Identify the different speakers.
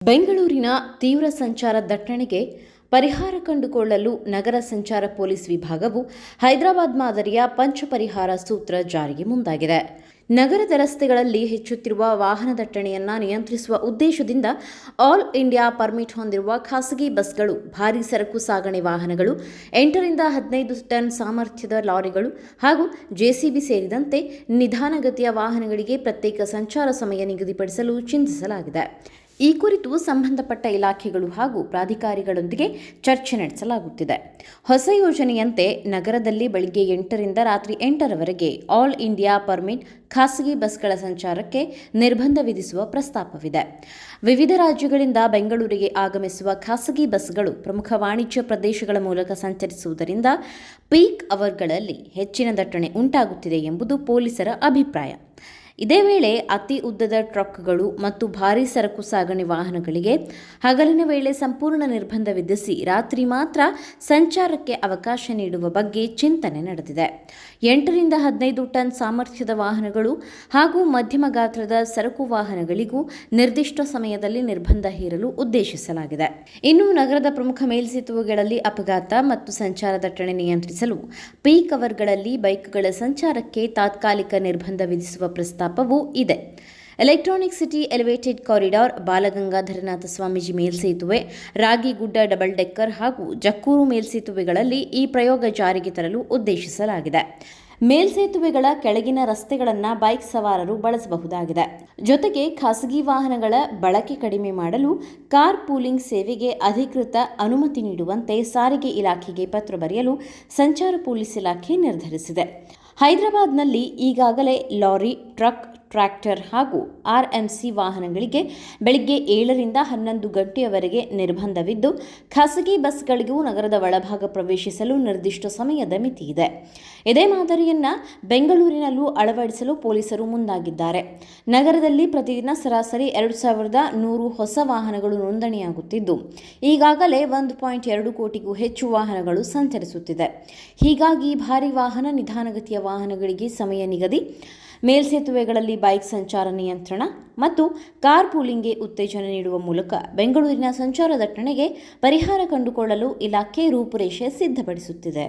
Speaker 1: ಬೆಂಗಳೂರಿನ ತೀವ್ರ ಸಂಚಾರ ದಟ್ಟಣೆಗೆ ಪರಿಹಾರ ಕಂಡುಕೊಳ್ಳಲು ನಗರ ಸಂಚಾರ ಪೊಲೀಸ್ ವಿಭಾಗವು ಹೈದರಾಬಾದ್ ಮಾದರಿಯ ಪಂಚ ಪರಿಹಾರ ಸೂತ್ರ ಜಾರಿಗೆ ಮುಂದಾಗಿದೆ. ನಗರದ ರಸ್ತೆಗಳಲ್ಲಿ ಹೆಚ್ಚುತ್ತಿರುವ ವಾಹನ ದಟ್ಟಣೆಯನ್ನು ನಿಯಂತ್ರಿಸುವ ಉದ್ದೇಶದಿಂದ ಆಲ್ ಇಂಡಿಯಾ ಪರ್ಮಿಟ್ ಹೊಂದಿರುವ ಖಾಸಗಿ ಬಸ್ಗಳು, ಭಾರೀ ಸರಕು ಸಾಗಣೆ ವಾಹನಗಳು, 8 ರಿಂದ 15 ಟನ್ ಸಾಮರ್ಥ್ಯದ ಲಾರಿಗಳು ಹಾಗೂ ಜೆಸಿಬಿ ಸೇರಿದಂತೆ ನಿಧಾನಗತಿಯ ವಾಹನಗಳಿಗೆ ಪ್ರತ್ಯೇಕ ಸಂಚಾರ ಸಮಯ ನಿಗದಿಪಡಿಸಲು ಚಿಂತಿಸಲಾಗಿದೆ. ಈ ಕುರಿತು ಸಂಬಂಧಪಟ್ಟ ಇಲಾಖೆಗಳು ಹಾಗೂ ಪ್ರಾಧಿಕಾರಿಗಳೊಂದಿಗೆ ಚರ್ಚೆ ನಡೆಸಲಾಗುತ್ತಿದೆ. ಹೊಸ ಯೋಜನೆಯಂತೆ ನಗರದಲ್ಲಿ ಬೆಳಗ್ಗೆ 8 ರಿಂದ ರಾತ್ರಿ 8 ರವರೆಗೆ ಆಲ್ ಇಂಡಿಯಾ ಪರ್ಮಿಟ್ ಖಾಸಗಿ ಬಸ್ಗಳ ಸಂಚಾರಕ್ಕೆ ನಿರ್ಬಂಧ ವಿಧಿಸುವ ಪ್ರಸ್ತಾಪವಿದೆ. ವಿವಿಧ ರಾಜ್ಯಗಳಿಂದ ಬೆಂಗಳೂರಿಗೆ ಆಗಮಿಸುವ ಖಾಸಗಿ ಬಸ್ಗಳು ಪ್ರಮುಖ ವಾಣಿಜ್ಯ ಪ್ರದೇಶಗಳ ಮೂಲಕ ಸಂಚರಿಸುವುದರಿಂದ ಪೀಕ್ ಅವರ್ಗಳಲ್ಲಿ ಹೆಚ್ಚಿನ ದಟ್ಟಣೆ ಉಂಟಾಗುತ್ತಿದೆ ಎಂಬುದು ಪೊಲೀಸರ ಅಭಿಪ್ರಾಯ. ಇದೇ ವೇಳೆ ಅತಿ ಉದ್ದದ ಟ್ರಕ್ಗಳು ಮತ್ತು ಭಾರೀ ಸರಕು ಸಾಗಣೆ ವಾಹನಗಳಿಗೆ ಹಗಲಿನ ವೇಳೆ ಸಂಪೂರ್ಣ ನಿರ್ಬಂಧ ವಿಧಿಸಿ ರಾತ್ರಿ ಮಾತ್ರ ಸಂಚಾರಕ್ಕೆ ಅವಕಾಶ ನೀಡುವ ಬಗ್ಗೆ ಚಿಂತನೆ ನಡೆದಿದೆ. 8 ರಿಂದ 15 ಟನ್ ಸಾಮರ್ಥ್ಯದ ವಾಹನಗಳು ಹಾಗೂ ಮಧ್ಯಮ ಗಾತ್ರದ ಸರಕು ವಾಹನಗಳಿಗೂ ನಿರ್ದಿಷ್ಟ ಸಮಯದಲ್ಲಿ ನಿರ್ಬಂಧ ಹೇರಲು ಉದ್ದೇಶಿಸಲಾಗಿದೆ. ಇನ್ನು ನಗರದ ಪ್ರಮುಖ ಮೇಲ್ಸೇತುವೆಗಳಲ್ಲಿ ಅಪಘಾತ ಮತ್ತು ಸಂಚಾರ ದಟ್ಟಣೆ ನಿಯಂತ್ರಿಸಲು ಪೀಕ್ ಅವರ್ಗಳಲ್ಲಿ ಬೈಕ್ಗಳ ಸಂಚಾರಕ್ಕೆ ತಾತ್ಕಾಲಿಕ ನಿರ್ಬಂಧ ವಿಧಿಸುವ ಪ್ರಸ್ತಾಪವೂ ಇದೆ. Electronic city elevated corridor, Balagangadharanatha Swamiji ಮೇಲ್ಸೇತುವೆ, ರಾಗಿಗುಡ್ಡ ಡಬಲ್ ಡೆಕ್ಕರ್ ಹಾಗೂ ಜಕ್ಕೂರು ಮೇಲ್ಸೇತುವೆಗಳಲ್ಲಿ ಈ ಪ್ರಯೋಗ ಜಾರಿಗೆ ತರಲು ಉದ್ದೇಶಿಸಲಾಗಿದೆ. ಮೇಲ್ಸೇತುವೆಗಳ ಕೆಳಗಿನ ರಸ್ತೆಗಳನ್ನು ಬೈಕ್ ಸವಾರರು ಬಳಸಬಹುದಾಗಿದೆ. ಜೊತೆಗೆ ಖಾಸಗಿ ವಾಹನಗಳ ಬಳಕೆ ಕಡಿಮೆ ಮಾಡಲು ಕಾರ್ ಪೂಲಿಂಗ್ ಸೇವೆಗೆ ಅಧಿಕೃತ ಅನುಮತಿ ನೀಡುವಂತೆ ಸಾರಿಗೆ ಇಲಾಖೆಗೆ ಪತ್ರ ಬರೆಯಲು ಸಂಚಾರ ಪೊಲೀಸ್ ಇಲಾಖೆ ನಿರ್ಧರಿಸಿದೆ. ಹೈದರಾಬಾದ್ನಲ್ಲಿ ಈಗಾಗಲೇ ಲಾರಿ, ಟ್ರಕ್, ಟ್ರ್ಯಾಕ್ಟರ್ ಹಾಗೂ ಆರ್ಎಂಸಿ ವಾಹನಗಳಿಗೆ ಬೆಳಗ್ಗೆ 7 ರಿಂದ 11 ಗಂಟೆಯವರೆಗೆ ನಿರ್ಬಂಧವಿದ್ದು, ಖಾಸಗಿ ಬಸ್ಗಳಿಗೂ ನಗರದ ಒಳಭಾಗ ಪ್ರವೇಶಿಸಲು ನಿರ್ದಿಷ್ಟ ಸಮಯದ ಮಿತಿ ಇದೆ. ಇದೇ ಮಾದರಿಯನ್ನು ಬೆಂಗಳೂರಿನಲ್ಲೂ ಅಳವಡಿಸಲು ಪೊಲೀಸರು ಮುಂದಾಗಿದ್ದಾರೆ. ನಗರದಲ್ಲಿ ಪ್ರತಿದಿನ ಸರಾಸರಿ 2100 ಹೊಸ ವಾಹನಗಳು ನೋಂದಣಿಯಾಗುತ್ತಿದ್ದು, ಈಗಾಗಲೇ 1.2 ಕೋಟಿಗೂ ಹೆಚ್ಚು ವಾಹನಗಳು ಸಂಚರಿಸುತ್ತಿದೆ. ಹೀಗಾಗಿ ಭಾರೀ ವಾಹನ, ನಿಧಾನಗತಿಯ ವಾಹನಗಳಿಗೆ ಸಮಯ ನಿಗದಿ, ಮೇಲ್ಸೇತುವೆಗಳಲ್ಲಿ ಬೈಕ್ ಸಂಚಾರ ನಿಯಂತ್ರಣ ಮತ್ತು ಕಾರ್ ಪೂಲಿಂಗ್ಗೆ ಉತ್ತೇಜನ ನೀಡುವ ಮೂಲಕ ಬೆಂಗಳೂರಿನ ಸಂಚಾರ ದಟ್ಟಣೆಗೆ ಪರಿಹಾರ ಕಂಡುಕೊಳ್ಳಲು ಇಲಾಖೆ ರೂಪುರೇಷೆ ಸಿದ್ಧಪಡಿಸುತ್ತಿದೆ.